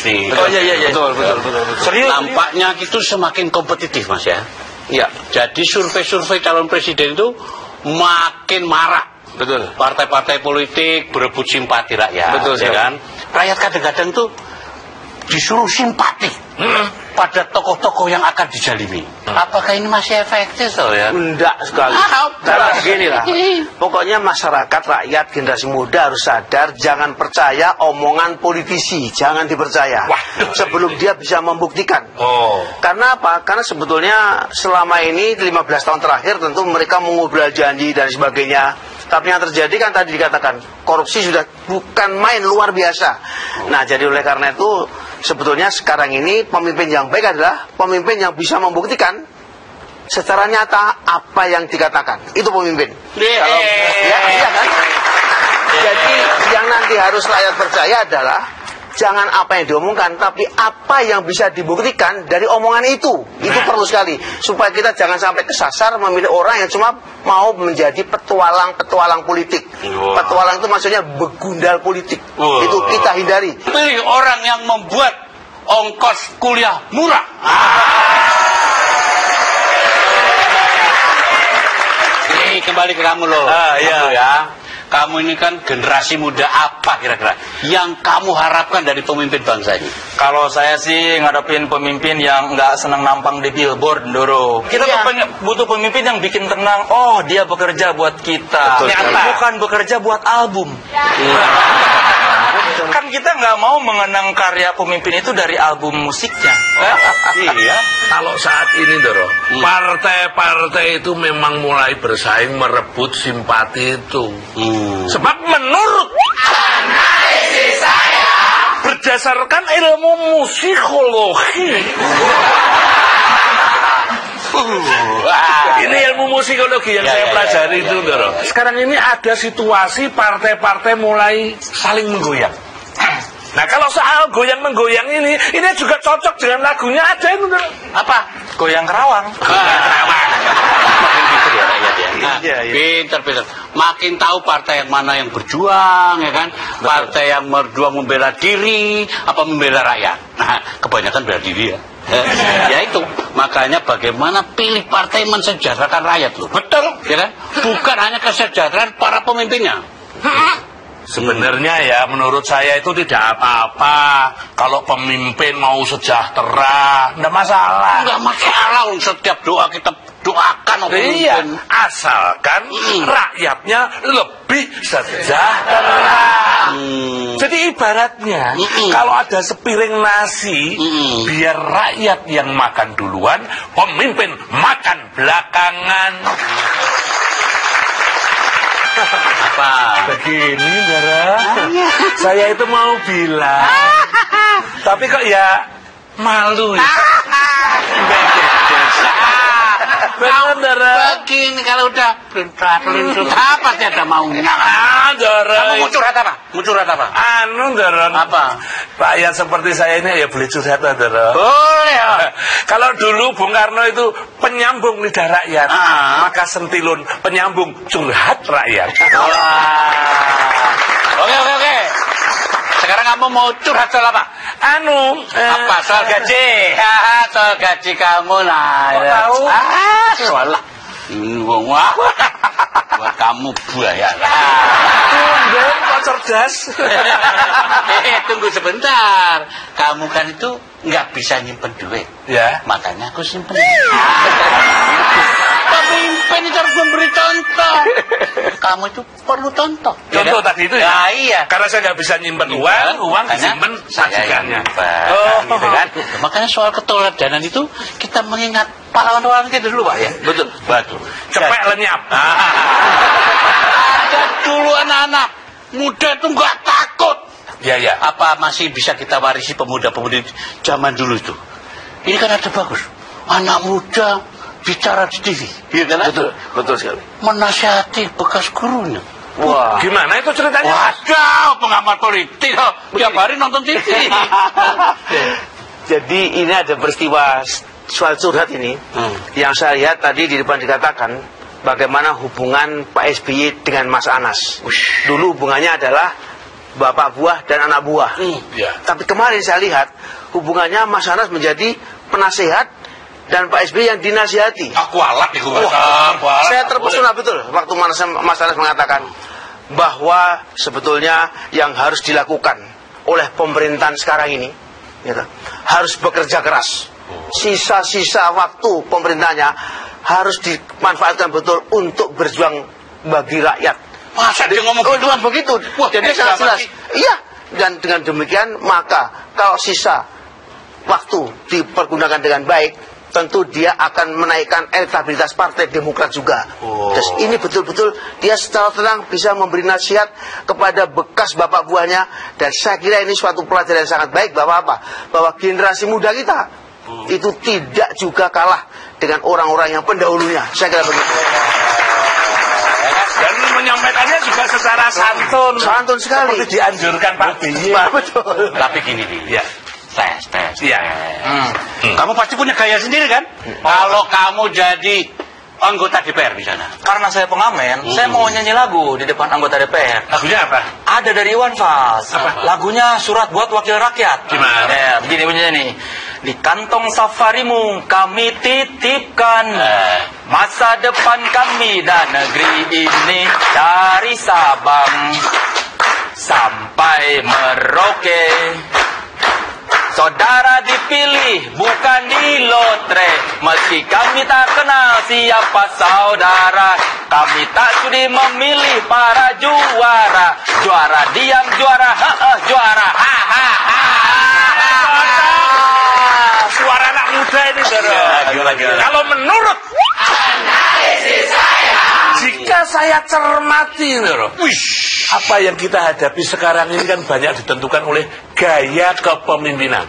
serius nih. Oh iya. Betul. Serius. Nampaknya itu semakin kompetitif, Mas ya. Iya. Jadi survei-survei calon presiden itu makin marak. Betul. Partai-partai politik berebut simpati rakyat. Betul, ya kan? Rakyat kadang-kadang tuh disuruh simpati pada tokoh-tokoh yang akan dijalimi. Apakah ini masih efektif toh ya? Enggak sekali. Karena begini lah. Pokoknya masyarakat, rakyat, generasi muda harus sadar, jangan percaya omongan politisi, jangan dipercaya. Sebelum dia bisa membuktikan. Karena apa? Karena sebetulnya selama ini 15 tahun terakhir tentu mereka mengobrol janji dan sebagainya. Tapi yang terjadi kan tadi dikatakan korupsi sudah bukan main, luar biasa. Nah, jadi oleh karena itu sebetulnya sekarang ini pemimpin yang baik adalah pemimpin yang bisa membuktikan secara nyata apa yang dikatakan. Itu pemimpin. Kalau iya kan? Jadi yang nanti harus rakyat percaya adalah jangan apa yang diomongkan, tapi apa yang bisa dibuktikan dari omongan itu. Itu perlu sekali supaya kita jangan sampai kesasar memilih orang yang cuma mau menjadi petualang politik. Petualang itu maksudnya begundal politik. Itu kita hindari. Pilih orang yang membuat ongkos kuliah murah. Ini kembali ke kamu loh. Iya ya. Kamu ini kan generasi muda, apa kira-kira yang kamu harapkan dari pemimpin bangsa ini? Kalau saya sih ngadepin pemimpin yang nggak senang nampang di billboard, Doro. Kita butuh pemimpin yang bikin tenang. Oh, dia bekerja buat kita. Bukan bekerja buat album. Kan kita nggak mau mengenang karya pemimpin itu dari album musiknya. Iya. Kalau saat ini, Doro, partai-partai itu memang mulai bersaing merebut simpati itu. Sebab menurut analisis saya, berdasarkan ilmu musikologi, ini ilmu musikologi yang saya pelajari itu, Doro. Sekarang ini ada situasi partai-partai mulai saling menggoyang. Nah, kalau soal goyang-menggoyang ini juga cocok dengan lagunya ada itu, Doro. Apa? Goyang Kerawang. Makin pinter ya rakyat ya. Pinter. Makin tahu partai yang mana yang berjuang, ya kan? Partai yang berjuang membela diri, apa membela rakyat. Nah, kebanyakan bela diri ya. Ya itu, makanya bagaimana pilih partai mensejahterakan rakyat loh. Betul, ya kan? Bukan hanya kesejahteraan para pemimpinnya. Sebenarnya ya menurut saya itu tidak apa-apa kalau pemimpin mau sejahtera, enggak masalah. Enggak masalah, setiap doa kita doakan pemimpin. Asalkan rakyatnya lebih sejahtera. Jadi ibaratnya kalau ada sepiring nasi, biar rakyat yang makan duluan, pemimpin makan belakangan. Apa? Begini, Dara. Saya itu mau bilang, tapi kok ya malu ya. Benar, Dara. Begini kalau udah pelintut apa sih ada maunya? Dara. Kamu mau curhat apa? Mau curhat apa? Dara. Apa? Rakyat seperti saya ini ya boleh curhat, Dara. Boleh ya. Kalau dulu Bung Karno itu penyambung lidah rakyat, maka Sentilun penyambung curhat rakyat. Oke. Sekarang kamu mau curhat soal apa? Apa? Soal gaji. Soal gaji kamu lah. Kok tahu? Soal lah. Buat kamu buaya lah. Kok cerdas? Tunggu sebentar. Kamu kan itu nggak bisa nyimpen duit. Ya. Makanya aku simpen. Pemimpin itu harus memberi contoh. Kamu itu perlu contoh. Contoh tadi itu ya? Iya. Karena saya nggak bisa nyimpen uang disimpan sajikannya. Gitu kan? Makanya soal keteladanan itu kita mengingat pahlawan-pahlawan kita dulu, Pak ya. Betul. Cepek lenyap. Ada dulu anak-anak muda itu nggak takut. Ya. Apa masih bisa kita warisi pemuda-pemudi zaman dulu itu? Ini kan ada bagus. Anak muda bicara di TV, ya kan? Betul sekali. Menasihati bekas gurunya. Wah. Gimana itu ceritanya? Waduh, pengamat politik. Tiap hari nonton TV. Jadi ini ada peristiwa soal curhat ini. Yang saya lihat tadi di depan dikatakan bagaimana hubungan Pak SBY dengan Mas Anas. Dulu hubungannya adalah bapak buah dan anak buah. Tapi kemarin saya lihat hubungannya Mas Anas menjadi penasehat dan Pak SBY yang dinasihati. Kualat itu. Saya terpesona betul waktu Mas Anas mengatakan bahwa sebetulnya yang harus dilakukan oleh pemerintahan sekarang ini gitu, harus bekerja keras. Sisa-sisa waktu pemerintahnya harus dimanfaatkan betul untuk berjuang bagi rakyat. Masa dia ngomong begitu? Jadi sangat jelas. Iya, dan dengan demikian maka kalau sisa waktu dipergunakan dengan baik, tentu dia akan menaikkan elektabilitas Partai Demokrat juga. Terus ini betul-betul dia secara tenang bisa memberi nasihat kepada bekas bapak buahnya, dan saya kira ini suatu pelajaran yang sangat baik bahwa apa? Bahwa generasi muda kita itu tidak juga kalah dengan orang-orang yang pendahulunya. Saya kira begitu. Dan menyampaikannya juga secara santun. Santun sekali. Seperti dianjurkan Pak BY. Betul. Tapi gini nih. Tes. Iya. Kamu pasti punya gaya sendiri kan? Kalau kamu jadi anggota DPR di sana. Karena saya pengamen, saya mau nyanyi lagu di depan anggota DPR. Lagunya apa? Ada dari Iwan Fals. Lagunya Surat Buat Wakil Rakyat. Gimana? Ya, begini bunyinya nih. Di kantong safarimu kami titipkan masa depan kami dan negeri ini, dari Sabang sampai Merauke. Saudara dipilih bukan di lotre, meski kami tak kenal siapa saudara. Kami tak sudi memilih para juara. Juara diam, juara juara. Suara anak muda ini, kalau menurut analisis saya, jika saya cermati, apa yang kita hadapi sekarang ini kan banyak ditentukan oleh gaya kepemimpinan.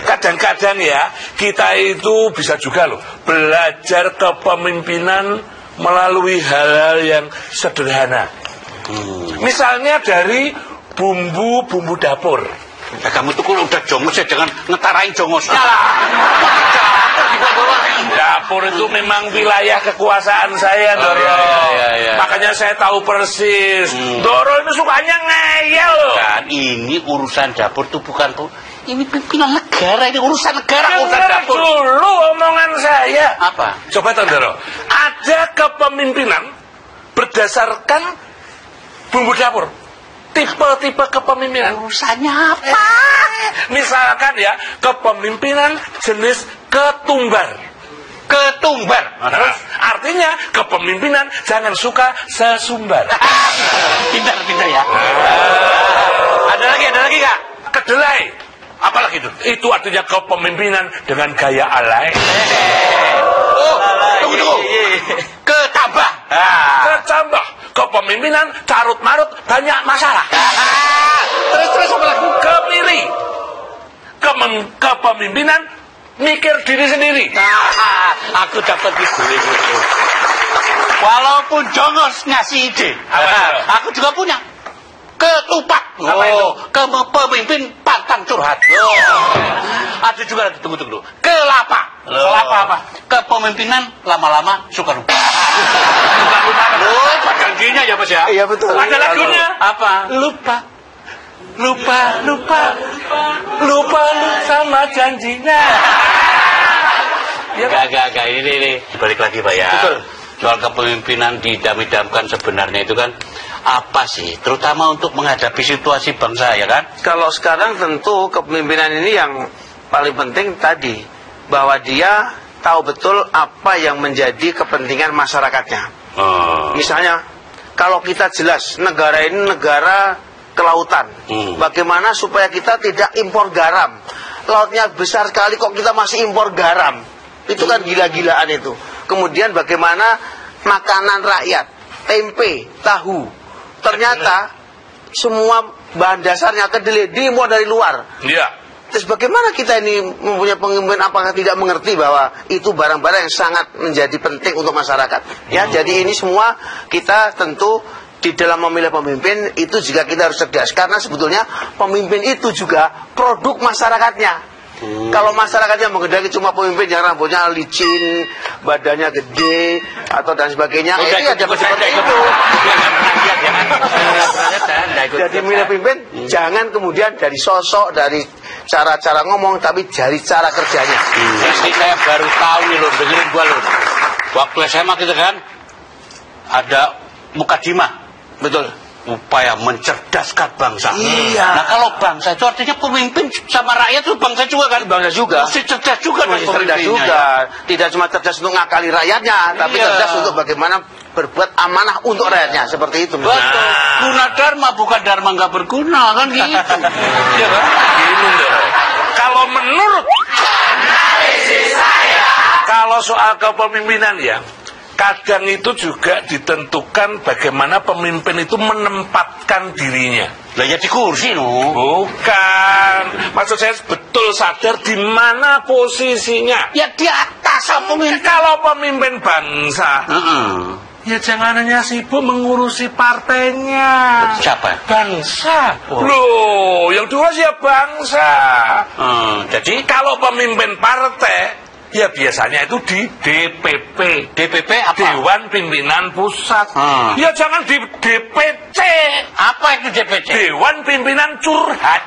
Kadang-kadang ya kita itu bisa juga loh belajar kepemimpinan melalui hal-hal yang sederhana. Misalnya dari bumbu dapur. Kamu tuh kalau udah jongos ya jangan ngetarain jongosnya. Dapur itu memang wilayah kekuasaan saya, Doro. Makanya saya tahu persis. Doro itu sukanya ngeyel. Kan ini urusan dapur tuh bukan tuh. Ini pimpinan negara, ini urusan negara, urusan dapur. Dulu omongan saya. Apa? Coba tahu, Doro. Ada kepemimpinan berdasarkan bumbu dapur. Tipe-tipe kepemimpinan. Urusannya apa? Misalkan ya, kepemimpinan jenis ketumbar. Artinya kepemimpinan jangan suka sesumbar. Pintar ya. Ada lagi Kak? Kedelai. Apalagi itu? Itu artinya kepemimpinan dengan gaya alay. Tunggu. Ketambah. Kepemimpinan carut-marut banyak masalah. Terus apa lagi? Kemiri. Kepemimpinan mikir diri sendiri. Aku dapat ide. Walaupun jongos ngasih ide, aku juga punya. Ketupat. Kepemimpin pantang curhat. Ada juga, tunggu. Kelapa. Kelapa apa? Kepemimpinan lama-lama suka lupa. Janjinya ya Mas ya? Iya betul. Ada lagunya. Apa? Lupa sama janjinya. Gak, ini balik lagi Pak ya. Betul. Soal kepemimpinan didam-damkan sebenarnya itu kan apa sih? Terutama untuk menghadapi situasi bangsa ya kan? Kalau sekarang tentu kepemimpinan ini yang paling penting tadi, bahwa dia tahu betul apa yang menjadi kepentingan masyarakatnya. Misalnya, kalau kita jelas negara ini negara kelautan, bagaimana supaya kita tidak impor garam? Lautnya besar sekali kok kita masih impor garam? Itu kan gila-gilaan itu. Kemudian bagaimana makanan rakyat, tempe, tahu, ternyata semua bahan dasarnya kedelai diimpor dari luar. Iya. Terus bagaimana kita ini mempunyai pemimpin apakah tidak mengerti bahwa itu barang-barang yang sangat menjadi penting untuk masyarakat? Ya, jadi ini semua kita tentu di dalam memilih pemimpin itu juga kita harus cerdas, karena sebetulnya pemimpin itu juga produk masyarakatnya. Kalau masyarakatnya menghendaki cuma pemimpin yang rambutnya licin, badannya gede atau dan sebagainya, ini ada seperti itu. rakyat ya kan. Jadi milih pemimpin jangan kemudian dari sosok, dari cara-cara ngomong, tapi dari cara kerjanya. Jadi saya baru tahu nih loh, dengerin gua loh. Waktu SMA kita kan ada mukadimah, betul. Upaya mencerdaskan bangsa. Iya. Nah kalau bangsa itu artinya pemimpin sama rakyat itu bangsa juga kan? Bangsa juga. Mesti cerdas juga. Mesti cerdas juga. Tidak cuma cerdas untuk ngakali rakyatnya, tapi cerdas untuk bagaimana berbuat amanah untuk rakyatnya. Seperti itu. Betul. Guna dharma bukan dharma nggak berguna kan gitu. Iya kan? Gini loh. Kalau menurut analisis saya, kalau soal kepemimpinan ya, kadang itu juga ditentukan bagaimana pemimpin itu menempatkan dirinya. Lah ya di kursi no. Bukan. Maksud saya betul sadar di mana posisinya. Ya di atas pemimpin. Kalau pemimpin bangsa, ya jangan hanya sibuk mengurusi partainya. Siapa? Bangsa. Loh, yang dua ya bangsa. Jadi kalau pemimpin partai, ya biasanya itu di DPP. DPP apa? Dewan Pimpinan Pusat. Ya jangan di DPC. Apa itu DPC? Dewan Pimpinan Curhat.